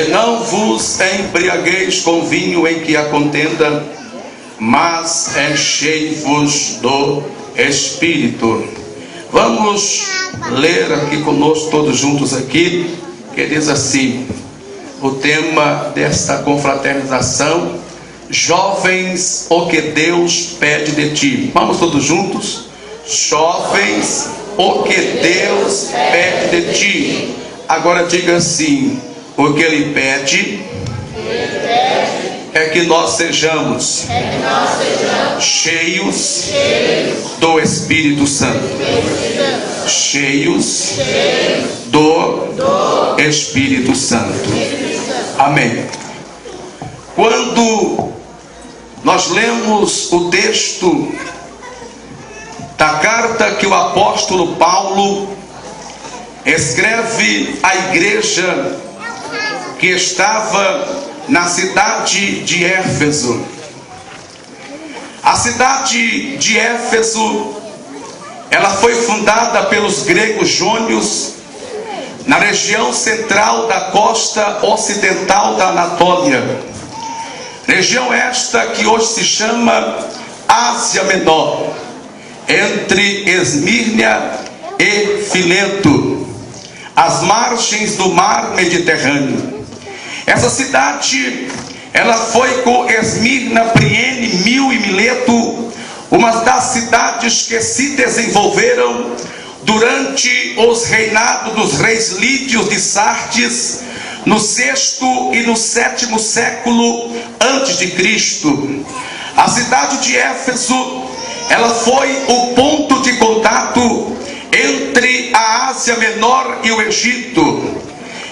E não vos embriagueis com vinho em que há contenda, mas enchei-vos do Espírito. Vamos ler aqui conosco, todos juntos aqui, que diz assim, o tema desta confraternização: jovens, o que Deus pede de ti. Vamos todos juntos? Jovens, o que Deus pede de ti. Agora diga assim: o que Ele pede é que nós sejamos cheios do Espírito Santo. Cheios do Espírito Santo. Amém. Quando nós lemos o texto da carta que o apóstolo Paulo escreve à igreja que estava na cidade de Éfeso. A cidade de Éfeso, ela foi fundada pelos gregos jônios na região central da costa ocidental da Anatólia. Região esta que hoje se chama Ásia Menor, entre Esmírnia e Fileto, às margens do mar Mediterrâneo. Essa cidade, ela foi com Esmirna, Priene, Mil e Mileto, uma das cidades que se desenvolveram durante os reinados dos reis lídios de Sardes, no 6º e no 7º século antes de Cristo. A cidade de Éfeso, ela foi o ponto de contato entre a Ásia Menor e o Egito.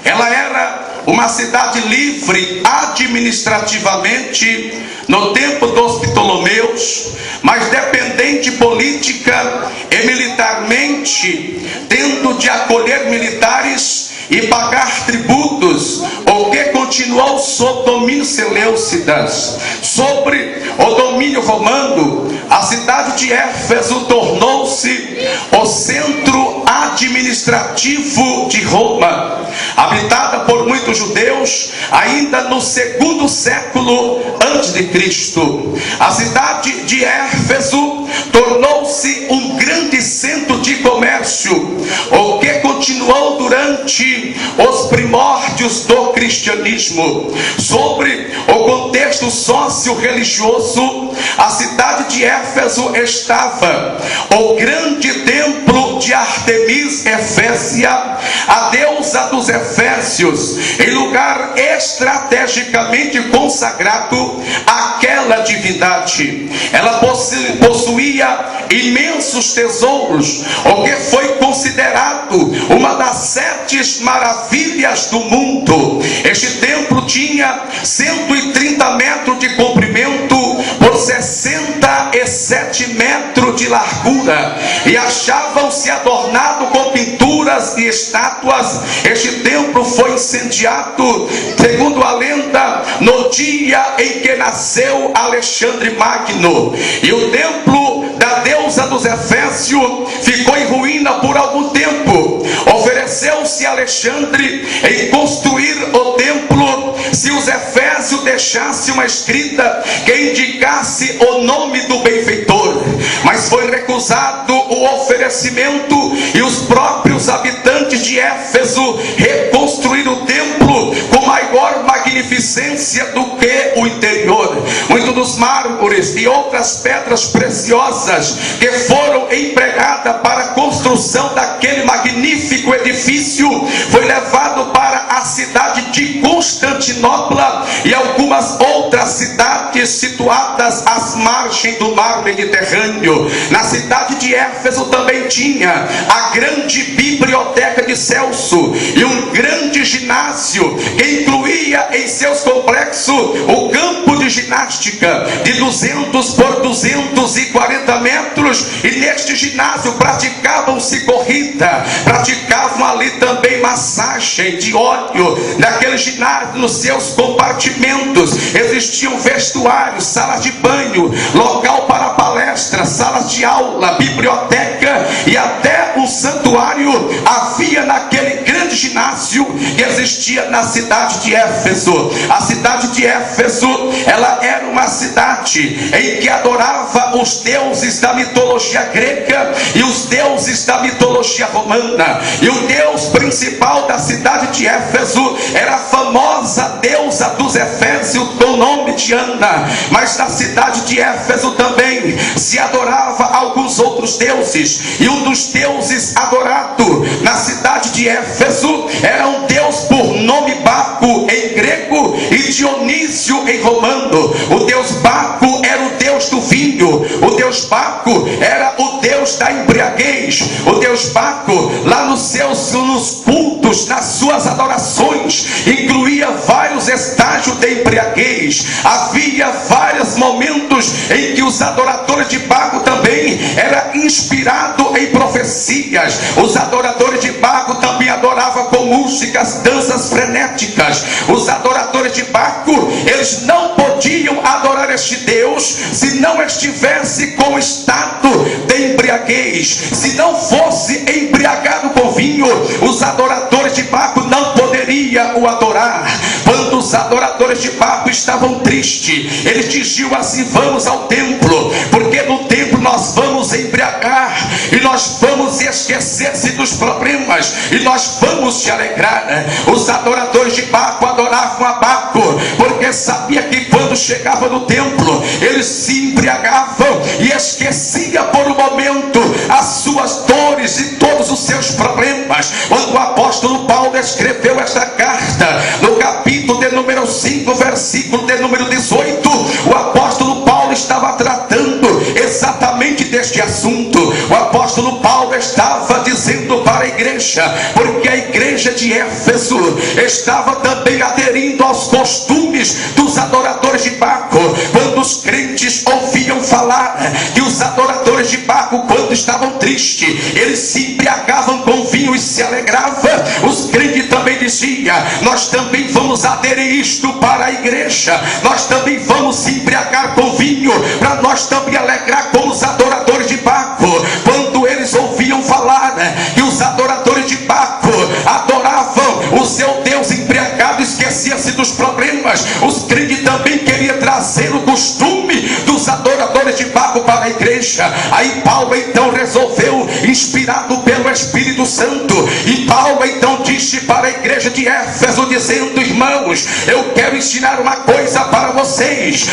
Ela era uma cidade livre administrativamente no tempo dos Ptolomeus, mas dependente política e militarmente, tendo de acolher militares e pagar tributos, o que continuou sob domínio Seleucidas. Sobre o domínio romano, a cidade de Éfeso tornou-se o centro administrativo de Roma, habitada por muitos judeus ainda no 2º século antes de Cristo. A cidade de Éfeso tornou-se um grande centro de comércio, o que continuou durante os primórdios do cristianismo. Sobre o contexto socio-religioso, a cidade de Éfeso estava o grande templo de Artemis Efésia, a deusa dos Efésios, em lugar estrategicamente consagrado àquela divindade. Ela possuía imensos tesouros, o que foi considerado uma das 7 maravilhas do mundo. Este templo tinha 130 metros de comprimento por 67 metros de largura e achavam-se adornado com pinturas e estátuas. Este templo foi incendiado, segundo a lenda, no dia em que nasceu Alexandre Magno, e o templo da deusa dos Efésios ficou em ruína por algum tempo. Ofereceu-se a Alexandre em construir o templo se os Efésios deixassem uma escrita que indicasse o nome do benfeitor, mas foi recusado o oferecimento, e os próprios habitantes de Éfeso reconstruíram o templo com maior magnificência do que o interior. Muitos dos mármores e outras pedras preciosas que foram empregadas para a construção daquele magnífico edifício foi levado para a cidade de Constantinopla e algumas outras cidades situadas às margens do mar Mediterrâneo. Na cidade de Éfeso também tinha a grande biblioteca de Celso e um grande ginásio que incluía em seus complexos o campo de ginástica de 200 por 240 metros, e neste ginásio praticavam-se corrida, praticavam ali também massagem de óleo. Naquele ginásio, nos seus compartimentos, existiam vestuários, salas de banho, local para palestras, salas de aula, biblioteca e até um santuário havia naquele grande grande ginásio que existia na cidade de Éfeso. A cidade de Éfeso, ela era uma cidade em que adorava os deuses da mitologia grega e os deuses da mitologia romana. E o deus principal da cidade de Éfeso era a famosa deusa dos Efésios, do nome de Ana. Mas na cidade de Éfeso também se adorava alguns outros deuses, e um dos deuses adorado na cidade de Éfeso era um deus por nome Baco em grego e Dionísio em romano. O deus Baco era o deus do vinho, o deus Baco era o deus da embriaguez. O deus Baco, lá nos cultos, nas suas adorações, incluía vários estágios de embriaguez. Havia vários momentos em que os adoradores de Baco também era inspirado em profecias. Os adoradores de Baco também adoravam com músicas, danças frenéticas. Os adoradores de Baco, eles não podiam adorar este Deus se não estivesse com estado de embriaguez, se não fosse embriagado com vinho. Os adoradores de Baco não poderiam o adorar. Quando os adoradores de Baco estavam tristes, eles diziam assim: vamos ao templo, porque no templo nós vamos embriagar e nós vamos esquecer-se dos problemas e nós vamos te alegrar. Os adoradores de Baco adoravam a Baco porque sabia que quando chegava no templo eles se embriagavam e esquecia por um momento as suas dores e todos os seus problemas. Quando o apóstolo Paulo escreveu esta carta, no capítulo de número 5, versículo de número 18, o apóstolo Paulo estava tratando exatamente deste assunto. O apóstolo Paulo estava dizendo para a igreja, porque a igreja de Éfeso estava também aderindo aos costumes dos adoradores de Baco. Quando os crentes ouviam falar que os adoradores de Baco, quando estavam tristes, eles se embriagavam com vinho e se alegravam, os crentes também diziam: nós também vamos aderir isto para a igreja, nós também vamos se embriagar com vinho, para nós também alegrar com os adoradores de Baco. Quando eles ouviam falar que os adoradores de Baco adoravam o seu Deus embriagado, esquecia-se dos problemas, os crentes também queriam trazer o costume dos adoradores de Baco para a igreja. Aí Paulo então resolveu, inspirado pelo Espírito Santo, e Paulo então disse para a igreja de Éfeso, dizendo: irmãos, eu quero ensinar uma coisa para vocês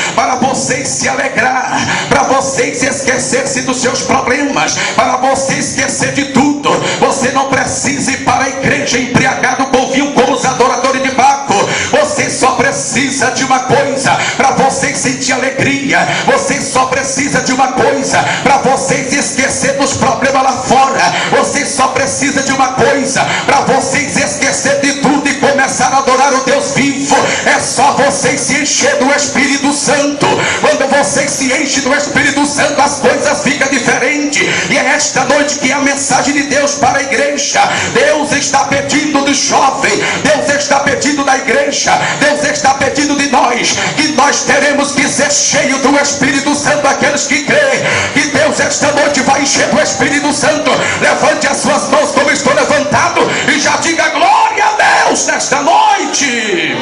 se alegrar, para vocês esquecer-se dos seus problemas, para você esquecer de tudo. Você não precisa ir para a igreja embriagado com vinho como os adoradores de Baco. Você só precisa de uma coisa para vocês sentir alegria. Você só precisa de uma coisa para vocês esquecer dos problemas lá fora. Você só precisa de uma coisa para vocês esquecer de tudo e começar a adorar o Deus vivo. É só vocês se encher do Espírito Santo. Quando vocês se enchem do Espírito Santo, as coisas ficam diferentes. E é esta noite que é a mensagem de Deus para a igreja. Deus está pedindo do jovem, Deus está pedindo da igreja, Deus está pedindo de nós, que nós teremos que ser cheios do Espírito Santo. Aqueles que creem que Deus esta noite vai encher do Espírito Santo, levante as suas mãos como estou levantado e já diga glória a Deus nesta noite.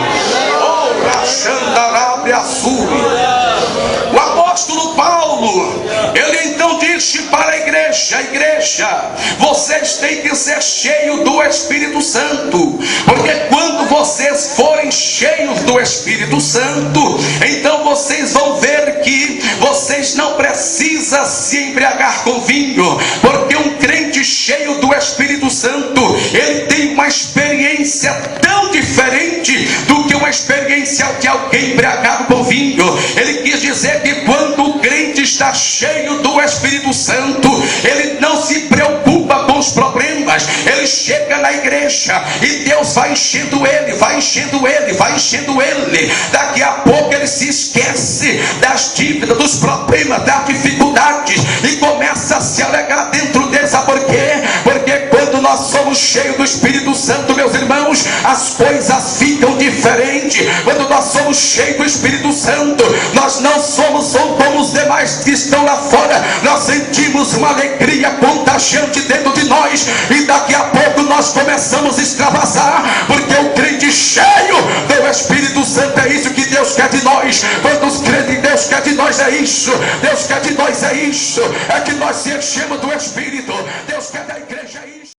O apóstolo Paulo, ele então disse para a igreja: vocês têm que ser cheios do Espírito Santo, porque quando vocês forem cheios do Espírito Santo, então vocês vão ver que vocês não precisam se embriagar com vinho, porque um crente cheio do Espírito Santo, ele tem uma experiência tão diferente do que uma experiência de alguém embriagado com vinho. Ele quis dizer que quando o crente está cheio do Espírito Santo, ele não se preocupa com os problemas. Ele chega na igreja e Deus vai enchendo ele, vai enchendo ele, vai enchendo ele. Daqui a pouco ele se esquece das dívidas, dos problemas, das dificuldades e começa a se alegrar dentro dele. Sabe por quê? Porque quando nós somos cheios do Espírito Santo, meus irmãos, as coisas ficam diferentes. diferente. Quando nós somos cheios do Espírito Santo, nós não somos como os demais que estão lá fora. Nós sentimos uma alegria contagiante dentro de nós, e daqui a pouco nós começamos a extravasar, porque o crente cheio do Espírito Santo é isso que Deus quer de nós. Quantos crentes Deus quer de nós é isso? Deus quer de nós é isso, é que nós se enchemos do Espírito. Deus quer da igreja é isso.